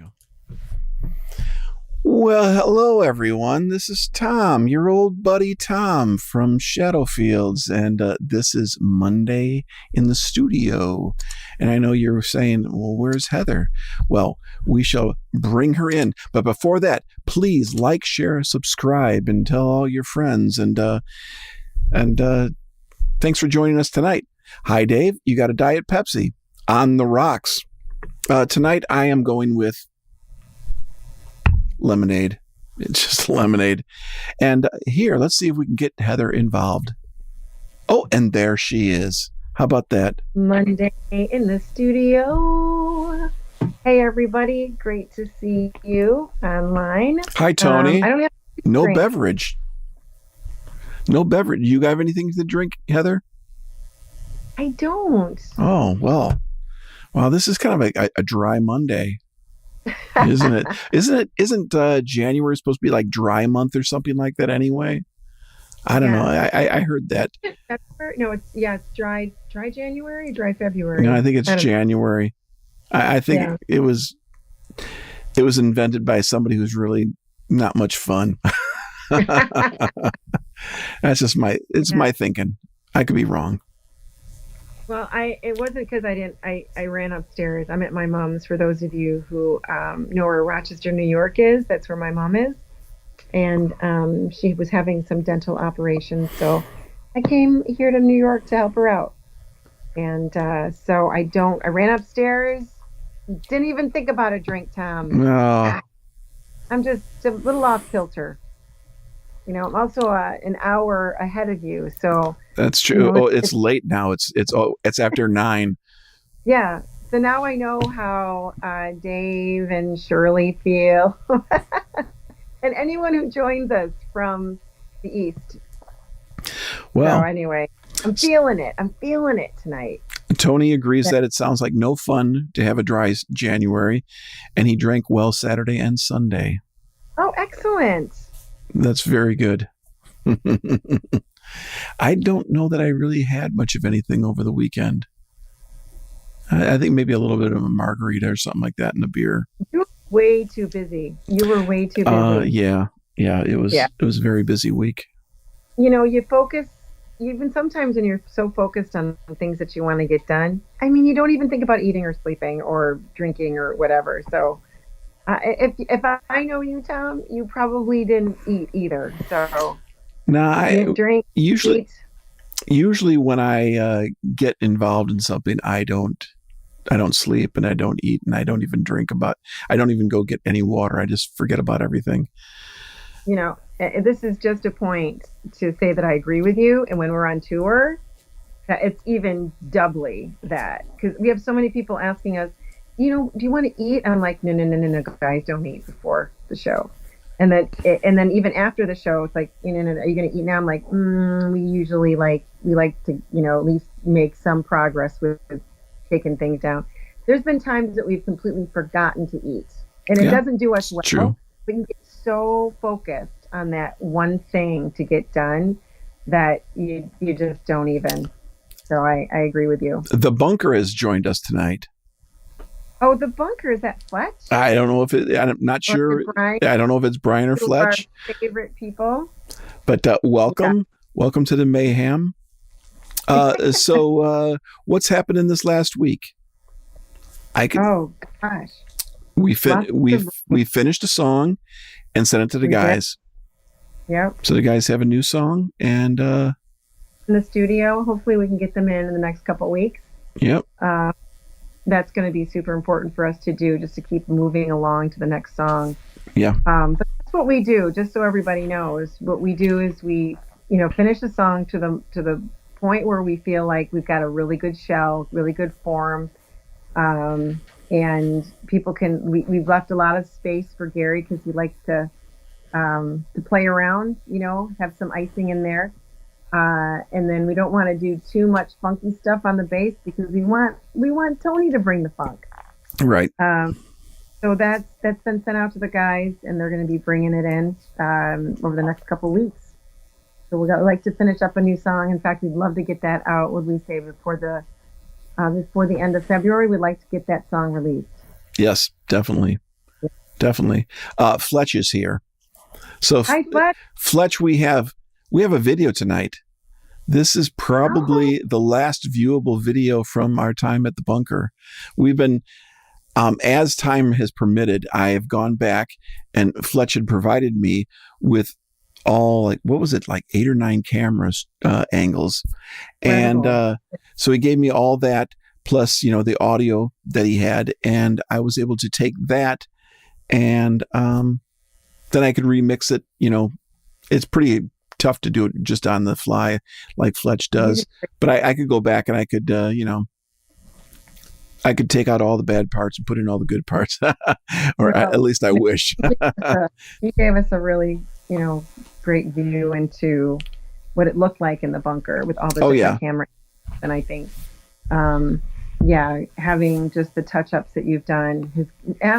go. Well, hello, everyone. This is Tom, your old buddy Tom from Shadowfields, and this is Monday in the studio. And I know you're saying, well, where's Heather? Well, we shall bring her in. But before that, please like, share, subscribe, and tell all your friends. And thanks for joining us tonight. Hi, Dave. You got a Diet Pepsi on the rocks. Tonight, I am going with lemonade. It's just lemonade. And here, let's see if we can get Heather involved. Oh, and there she is. How about that? Monday in the studio. Hey, everybody. Great to see you online. Hi, Tony. I don't have no drink. beverage. No beverage. You have anything to drink, Heather? I don't. Oh, well. Wow, this is kind of a dry Monday. Isn't it? Isn't January supposed to be like dry month or something like that anyway? I don't know. I heard that. No, it's dry January, dry February. No, I think it's January. I think it was invented by somebody who's really not much fun. That's just my thinking. I could be wrong. Well, it wasn't because I ran upstairs. I'm at my mom's. For those of you who know where Rochester, New York is, that's where my mom is. And she was having some dental operations. So I came here to New York to help her out. And so I ran upstairs. Didn't even think about a drink, Tom. No. I'm just a little off kilter. You know, I'm also an hour ahead of you, so that's true. It's late now. It's after 9. Yeah. So now I know how Dave and Shirley feel, and anyone who joins us from the East. Well, so anyway, I'm feeling it. I'm feeling it tonight. Tony agrees that it sounds like no fun to have a dry January, and he drank well Saturday and Sunday. Oh, excellent. That's very good. I don't know that I really had much of anything over the weekend. I think maybe a little bit of a margarita or something like that in the beer. You were way too busy. Yeah. It was a very busy week. You know, you focus, even sometimes when you're so focused on things that you want to get done. I mean, you don't even think about eating or sleeping or drinking or whatever. So if I know you, Tom, you probably didn't eat either. So I drink. Usually when I get involved in something, I don't sleep and I don't eat and I don't even I don't even go get any water. I just forget about everything. You know, this is just a point to say that I agree with you. And when we're on tour, it's even doubly that, because we have so many people asking us, you know, do you want to eat? I'm like, no, guys, don't eat before the show. And then even after the show, it's like, are you going to eat now? I'm like, we usually like to, at least make some progress with taking things down. There's been times that we've completely forgotten to eat, and it doesn't do us well. True. But you get so focused on that one thing to get done that you just don't even. So I agree with you. The Bunker has joined us tonight. Oh, the Bunker, is that Fletch? I don't know if I'm not sure. I don't know if it's Brian or Fletch. Our favorite people. But welcome to the mayhem. So what's happened in this last week? Oh gosh. We finished a song and sent it to the guys. Yep. So the guys have a new song and in the studio. Hopefully we can get them in the next couple of weeks. Yep. That's going to be super important for us to do, just to keep moving along to the next song. Yeah. But that's what we do, just so everybody knows. What we do is we, finish the song to the point where we feel like we've got a really good shell, really good form. And people we've left a lot of space for Gary because he likes to play around, have some icing in there. And then we don't want to do too much funky stuff on the bass because we want Tony to bring the funk. Right. So that's been sent out to the guys, and they're going to be bringing it in over the next couple of weeks. So we'd like to finish up a new song. In fact, we'd love to get that out. Would we say before the end of February? We'd like to get that song released. Yes, definitely. definitely. Fletch is here. So Hi, Fletch. Fletch, we have a video tonight. This is probably the last viewable video from our time at the bunker. We've been, as time has permitted, I have gone back, and Fletch had provided me with all, like, what was it, like 8 or 9 cameras angles, and so he gave me all that plus the audio that he had, and I was able to take that, and then I could remix it. It's pretty tough to do it just on the fly like Fletch does, but I could go back and I could I could take out all the bad parts and put in all the good parts, or at least I wish. You gave us a really great view into what it looked like in the bunker with all the different cameras, and I think having just the touch-ups that you've done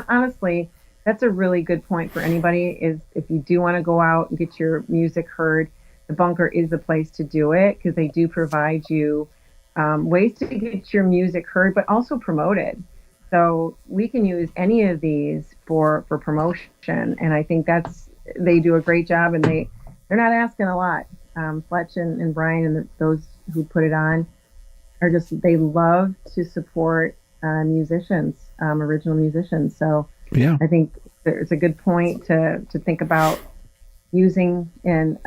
honestly, that's a really good point for anybody, is if you do want to go out and get your music heard, the bunker is the place to do it, because they do provide you ways to get your music heard, but also promoted. So we can use any of these for promotion, and I think they do a great job, and they're not asking a lot. Fletch and Brian and those who put it on they love to support musicians, original musicians. So yeah, I think it's a good point to think about using and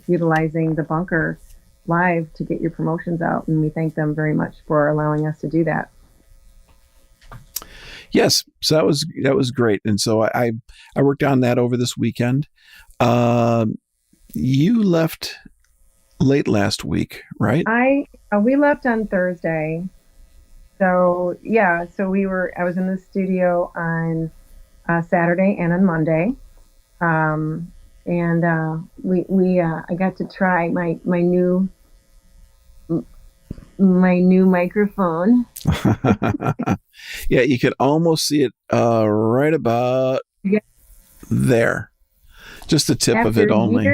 utilizing the bunker live to get your promotions out, and we thank them very much for allowing us to do that. Yes, so that was great, and so I worked on that over this weekend. You left late last week, right? We left on Thursday, so yeah. So I was in the studio on Saturday and on Monday, and I got to try my new microphone. Yeah, you could almost see it right about there. Just the tip of it only.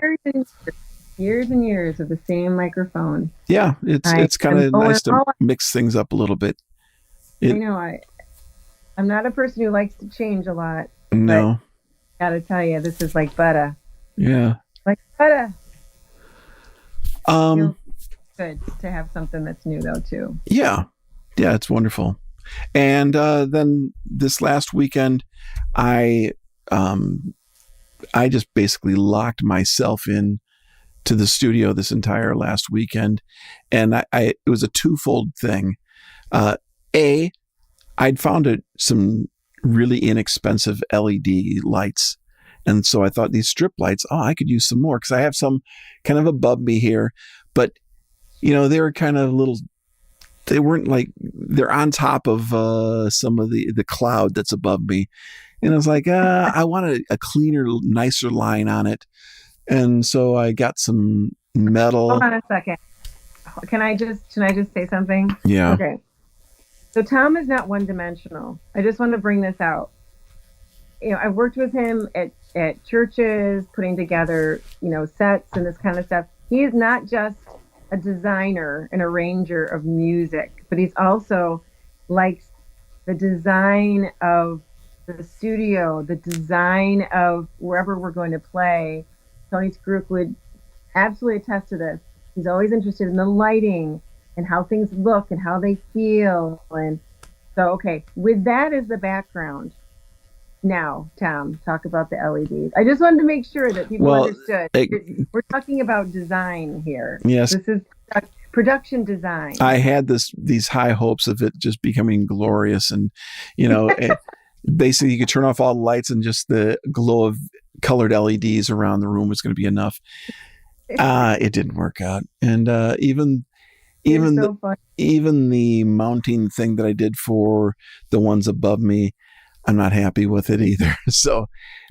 Years and years of the same microphone. Yeah, it's kind of nice to mix things up a little bit. I know. I'm not a person who likes to change a lot. No. But gotta tell you, this is like butter. Yeah. Like butter. Feels good to have something that's new, though, too. Yeah, it's wonderful. And then this last weekend, I just basically locked myself in to the studio this entire last weekend, and it was a twofold thing. I'd found some really inexpensive LED lights, and so I thought these strip lights, I could use some more, because I have some kind of above me here, but they were kind of they weren't like, they're on top of some of the cloud that's above me. And I was like, I want a cleaner, nicer line on it. And so I got some metal. Hold on a second. Can I just say something? Yeah. Okay. So Tom is not one-dimensional. I just want to bring this out. I've worked with him at churches, putting together, sets and this kind of stuff. He is not just a designer and arranger of music, but he's also likes the design of the studio, the design of wherever we're going to play. Tony Scrook would absolutely attest to this. He's always interested in the lighting and how things look and how they feel. And so, okay, with that as the background, now, Tom, talk about the LEDs. I just wanted to make sure that people understood. We're talking about design here. Yes. This is production design. I had these high hopes of it just becoming glorious, and basically you could turn off all the lights and just the glow of colored LEDs around the room was going to be enough. It didn't work out, and even the mounting thing that I did for the ones above me, I'm not happy with it either. So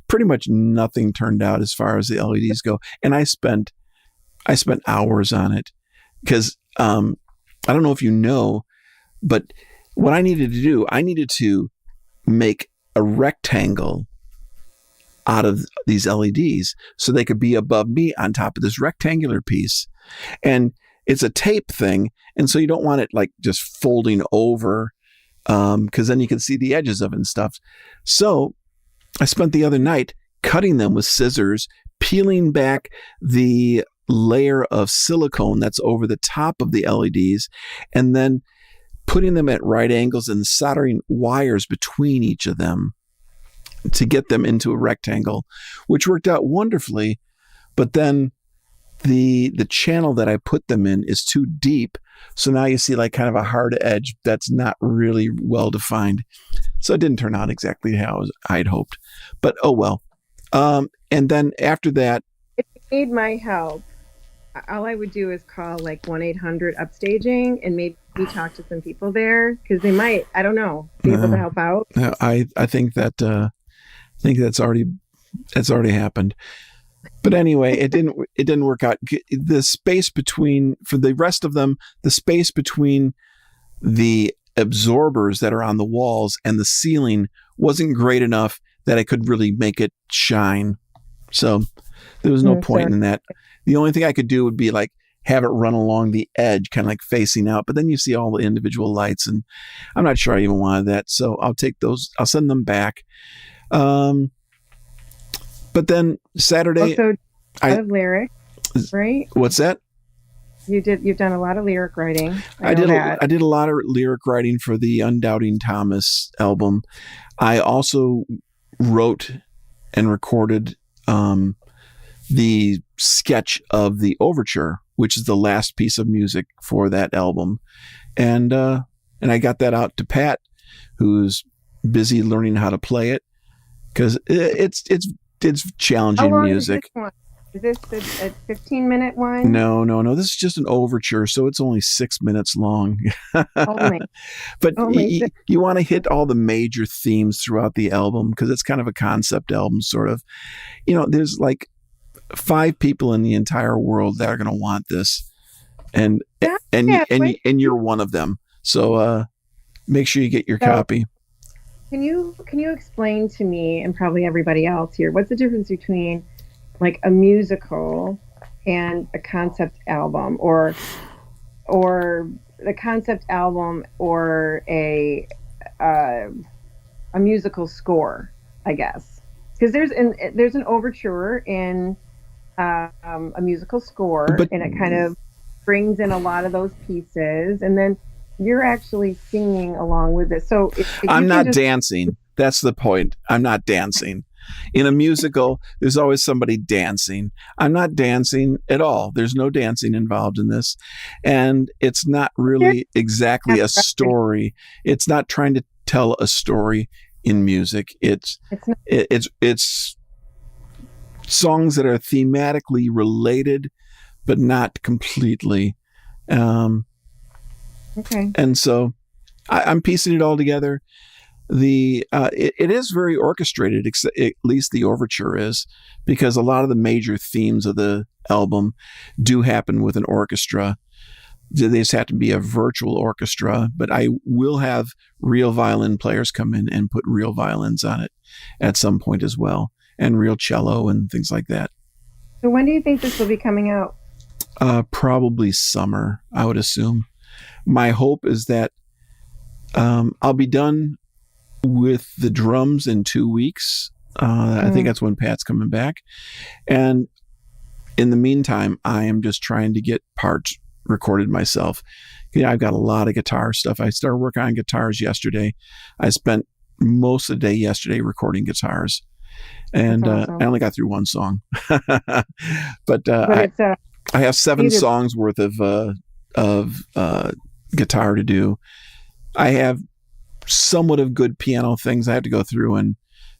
pretty much nothing turned out as far as the LEDs go. And I spent hours on it, because I don't know if you know, but what I needed to do, I needed to make a rectangle out of these LEDs so they could be above me on top of this rectangular piece. And it's a tape thing. And so you don't want it like just folding over, because then you can see the edges of it and stuff. So I spent the other night cutting them with scissors, peeling back the layer of silicone that's over the top of the LEDs, and then putting them at right angles and soldering wires between each of them to get them into a rectangle, which worked out wonderfully. But then the channel that I put them in is too deep. So now you see like kind of a hard edge that's not really well defined. So it didn't turn out exactly how I'd hoped. But oh well. And then after that, If you need my help, all I would do is call like 1-800 upstaging and maybe talk to some people there because they might, I don't know, be able to help out. I think that that's already happened. But anyway, it didn't work out. The space between, for the rest of them, the space between the absorbers that are on the walls and the ceiling wasn't great enough that I could really make it shine. So there was no point in that. The only thing I could do would be like have it run along the edge, kind of like facing out. But then you see all the individual lights, and I'm not sure I even wanted that. So I'll take those. I'll send them back. But then Saturday, also, a lot of lyrics, right? What's that? You've done a lot of lyric writing. I did a lot of lyric writing for the Undoubting Thomas album. I also wrote and recorded the sketch of the overture, which is the last piece of music for that album, and I got that out to Pat, who's busy learning how to play it because it's challenging music. Is this a 15-minute one? No. This is just an overture, so it's only 6 minutes long. Only. But you want to hit all the major themes throughout the album because it's kind of a concept album, sort of. There's like 5 people in the entire world that are going to want this, and you're one of them. So make sure you get your copy. Can you explain to me and probably everybody else here what's the difference between like a musical and a concept album, or the concept album or a musical score, I guess, because there's an overture in a musical score, and it kind of brings in a lot of those pieces, and then you're actually singing along with it. So I'm not dancing. That's the point. I'm not dancing. In a musical, there's always somebody dancing. I'm not dancing at all. There's no dancing involved in this. And it's not really exactly a story. It's not trying to tell a story in music. It's songs that are thematically related, but not completely. Okay. And so I'm piecing it all together. It is very orchestrated, at least the overture is, because a lot of the major themes of the album do happen with an orchestra. They just have to be a virtual orchestra, but I will have real violin players come in and put real violins on it at some point as well, and real cello and things like that. So when do you think this will be coming out? Probably summer, I would assume. My hope is that I'll be done with the drums in 2 weeks. I think that's when Pat's coming back. And in the meantime, I am just trying to get parts recorded myself. I've got a lot of guitar stuff. I started working on guitars yesterday. I spent most of the day yesterday recording guitars. And awesome. I only got through one song. but I have 7 songs worth of guitar to do. I have somewhat of good piano things. I have to go through and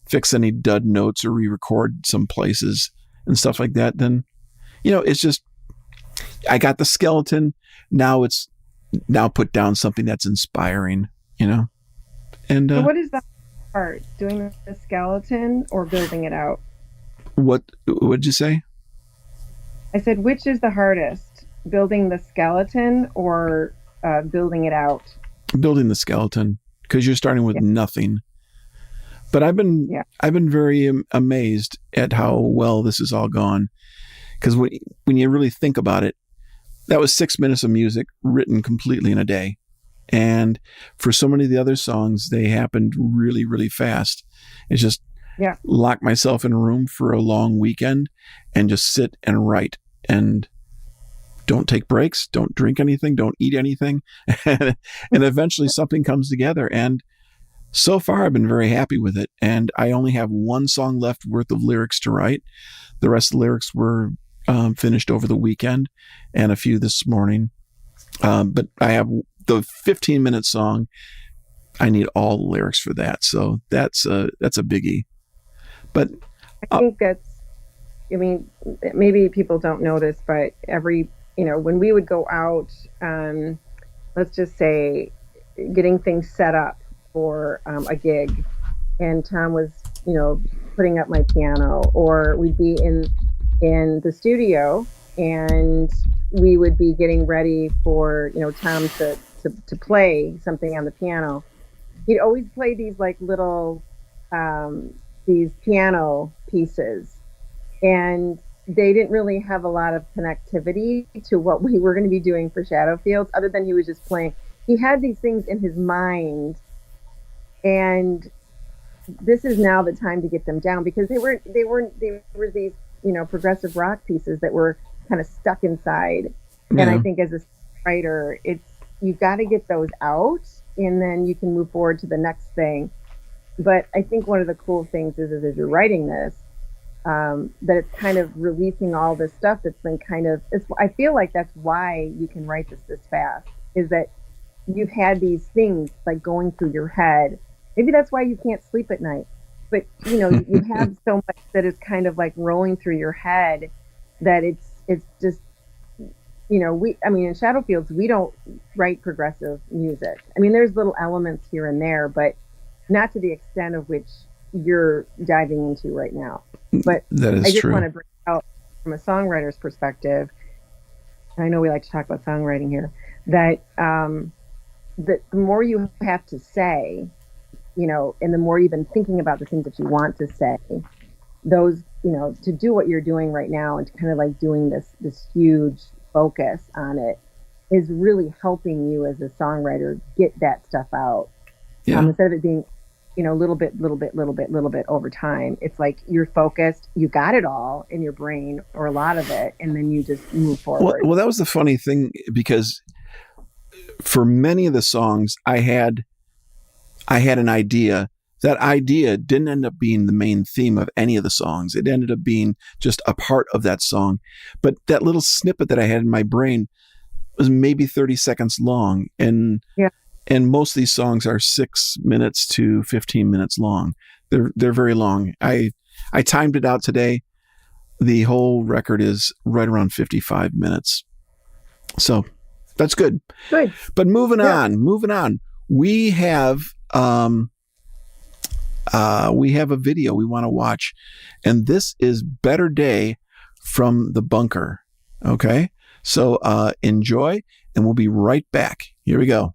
fix any dud notes or re-record some places and stuff like that. Then, it's just, I got the skeleton. Now put down something that's inspiring, And so what is the part? Doing the skeleton or building it out? What did you say? I said, which is the hardest? Building the skeleton or building it out? Building the skeleton, because you're starting with nothing. But I've been very amazed at how well this has all gone. Because when you really think about it, that was 6 minutes of music written completely in a day. And for so many of the other songs, they happened really, really fast. It's just, Yeah. lock myself in a room for a long weekend and just sit and write and don't take breaks, don't drink anything, don't eat anything. And eventually something comes together. And so far, I've been very happy with it. And I only have one song left worth of lyrics to write. The rest of the lyrics were finished over the weekend and a few this morning. But I have the 15-minute song. I need all the lyrics for that. So that's a biggie. But I think I mean, maybe people don't know this, but when we would go out, let's just say getting things set up for a gig, and Tom was, putting up my piano, or we'd be in the studio and we would be getting ready for, Tom to play something on the piano. He'd always play these like little these piano pieces, and they didn't really have a lot of connectivity to what we were going to be doing for Shadowfields, other than he was just playing. He had these things in his mind, and this is now the time to get them down, because they were these, progressive rock pieces that were kind of stuck inside. Yeah. And I think as a writer, you've got to get those out, and then you can move forward to the next thing. But I think one of the cool things is as you're writing this, that it's kind of releasing all this stuff that's been I feel like that's why you can write this fast, is that you've had these things like going through your head. Maybe that's why you can't sleep at night. But, you have so much that is kind of like rolling through your head that it's just, in Shadowfields, we don't write progressive music. I mean, there's little elements here and there, but not to the extent of which you're diving into right now. But that is I just true. want to bring out from a songwriter's perspective, and I know we like to talk about songwriting here, that the more you have to say, and the more you've been thinking about the things that you want to say, those, to do what you're doing right now and to kind of like doing this huge focus on it is really helping you as a songwriter get that stuff out. Yeah. Instead of it being, little bit over time, it's like you're focused, you got it all in your brain, or a lot of it, and then you just move forward. Well, that was the funny thing, because for many of the songs, I had an idea. That idea didn't end up being the main theme of any of the songs. It ended up being just a part of that song. But that little snippet that I had in my brain was maybe 30 seconds long. And most of these songs are 6 minutes to 15 minutes long. They're very long. I timed it out today. The whole record is right around 55 minutes. So that's good. Good. But moving on. We have a video we want to watch, and this is Better Day from The Bunker. Okay, so enjoy, and we'll be right back. Here we go.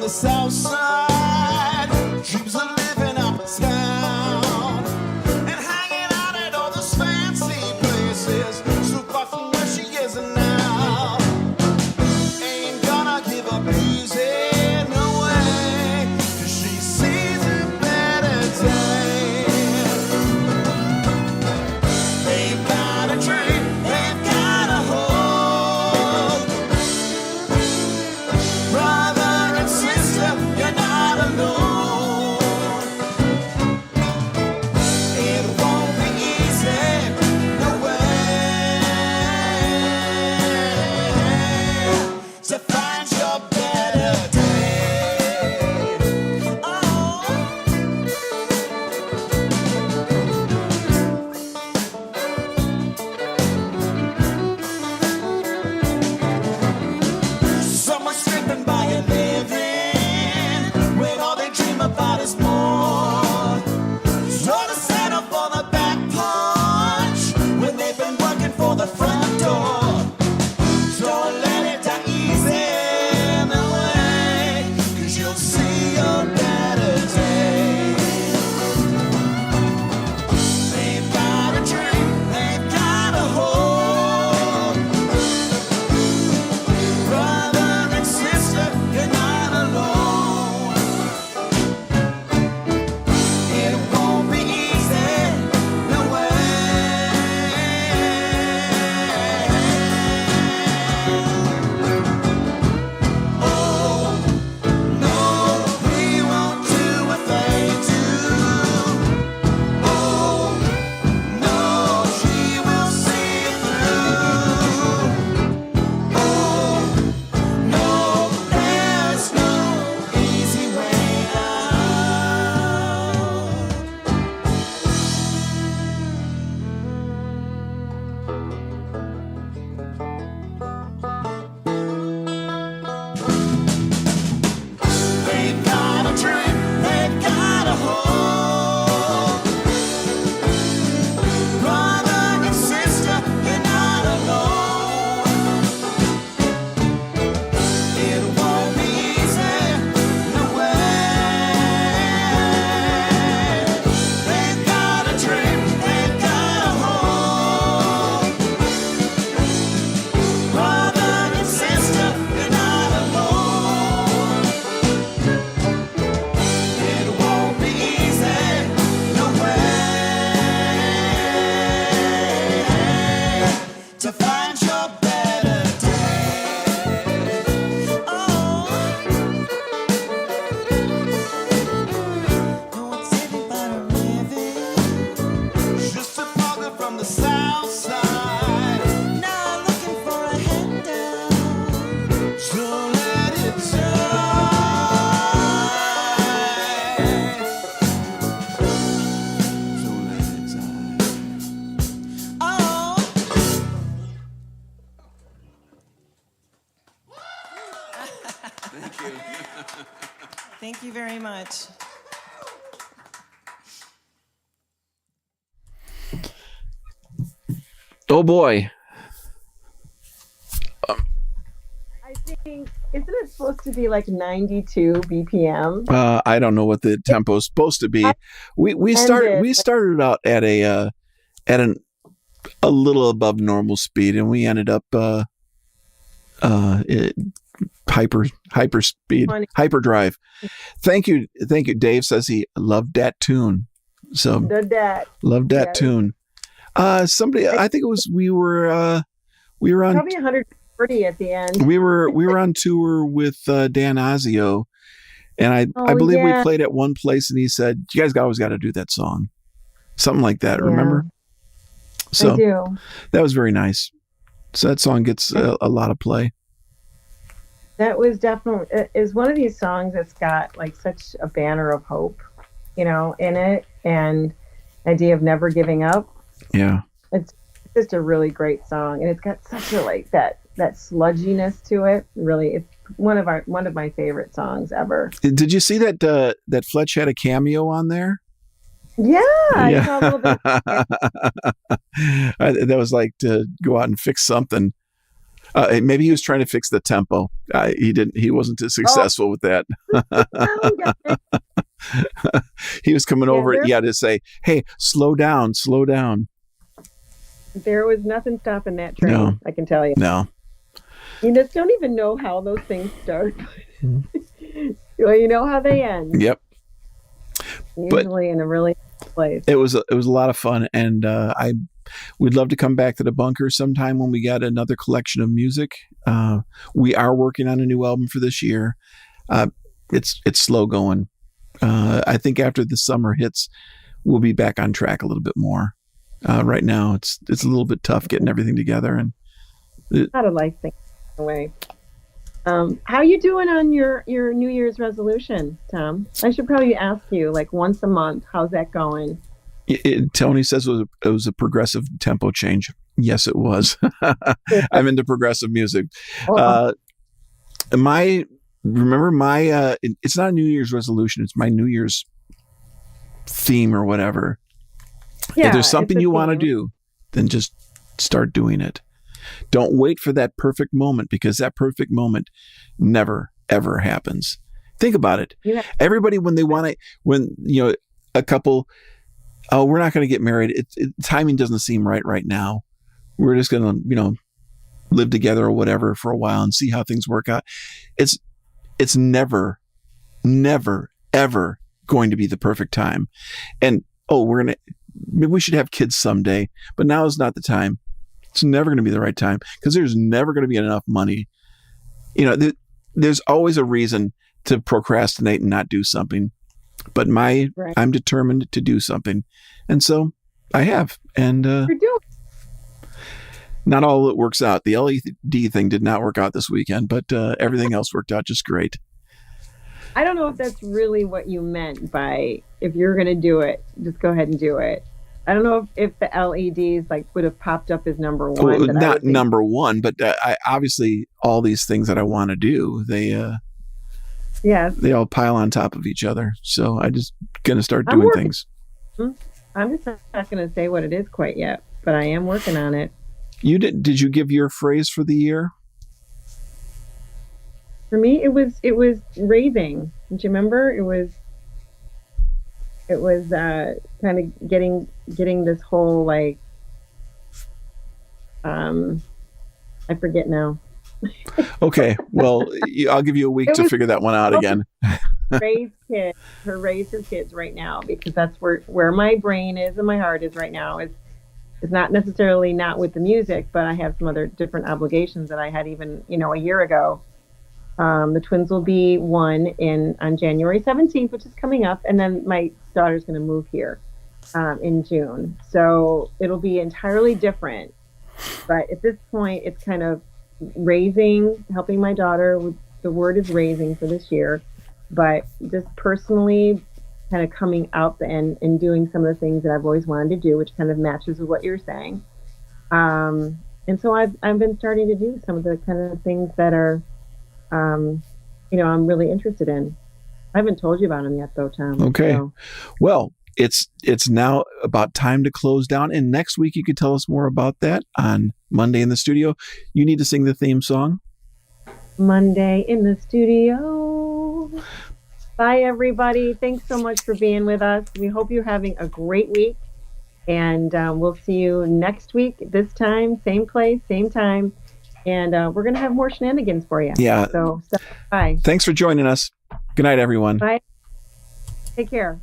South side, dreams of living up it. Oh boy. I think, isn't it supposed to be like 92 BPM? I don't know what the tempo is supposed to be. We started out at a little above normal speed, and we ended up hyper speed, hyperdrive. Thank you. Dave says he loved that tune. So loved that tune. Somebody, I think it was we were on probably 140 at the end. We were on tour with Dan Azio, and I believe we played at one place, and he said, "You guys always got to do that song," something like that. Remember? So I do. That was very nice. So that song gets a lot of play. That was definitely is one of these songs that's got like such a banner of hope, in it, and the idea of never giving up. Yeah, it's just a really great song, and it's got such a like that sludginess to it. Really, it's one of my favorite songs ever. Did you see that that Fletch had a cameo on there? Yeah. I saw a little bit. That was like to go out and fix something. Maybe he was trying to fix the tempo. He wasn't too successful with that. He was coming over to say, "Hey, slow down." There was nothing stopping that train. No. I can tell you. No. You just don't even know how those things start. Well, you know how they end. Yep. Usually in a really place. It was a lot of fun, and we'd love to come back to the bunker sometime when we got another collection of music. We are working on a new album for this year. It's slow going. I think after the summer hits, we'll be back on track a little bit more. Right now, it's a little bit tough getting everything together, and not a life thing away. How you doing on your New Year's resolution, Tom? I should probably ask you like once a month. How's that going? Tony says it was a progressive tempo change. Yes, it was. I'm into progressive music. It's not a New Year's resolution. It's my New Year's theme or whatever. Yeah, if there's something you want to do, then just start doing it. Don't wait for that perfect moment, because that perfect moment never, ever happens. Think about it. Yeah. Everybody, a couple, we're not going to get married. Timing doesn't seem right now. We're just going to, live together or whatever for a while and see how things work out. It's never, ever going to be the perfect time. And, maybe we should have kids someday, but now is not the time. It's never going to be the right time, because there's never going to be enough money. There's always a reason to procrastinate and not do something. But I'm determined to do something. And so I have. And not all of it works out. The LED thing did not work out this weekend, but everything else worked out just great. I don't know if that's really what you meant by, if you're going to do it, just go ahead and do it. I don't know if the LEDs would have popped up as number one. Not number one, but obviously all these things that I want to do, they all pile on top of each other. So I just going to start doing things. I'm just not going to say what it is quite yet, but I am working on it. Did you give your phrase for the year? For me, it was raising. Don't you remember? It was kind of getting this whole I forget now. Okay, well, I'll give you a week to figure that one out again. Raise her kids right now, because that's where my brain is and my heart is right now. It's not necessarily not with the music, but I have some other different obligations that I had even a year ago. The twins will be one on January 17th, which is coming up, and then my daughter's going to move here in June. So it'll be entirely different. But at this point, it's kind of helping my daughter. The word is raising for this year, but just personally kind of coming out and doing some of the things that I've always wanted to do, which kind of matches with what you're saying. And so I've been starting to do some of the kind of things that are, I'm really interested in. I haven't told you about them yet, though, Tom. Okay. So. Well, it's now about time to close down. And next week, you could tell us more about that on Monday in the Studio. You need to sing the theme song. Monday in the Studio. Bye, everybody. Thanks so much for being with us. We hope you're having a great week. And we'll see you next week, this time, same place, same time. And we're going to have more shenanigans for you. Yeah. So, bye. Thanks for joining us. Good night, everyone. Bye. Take care.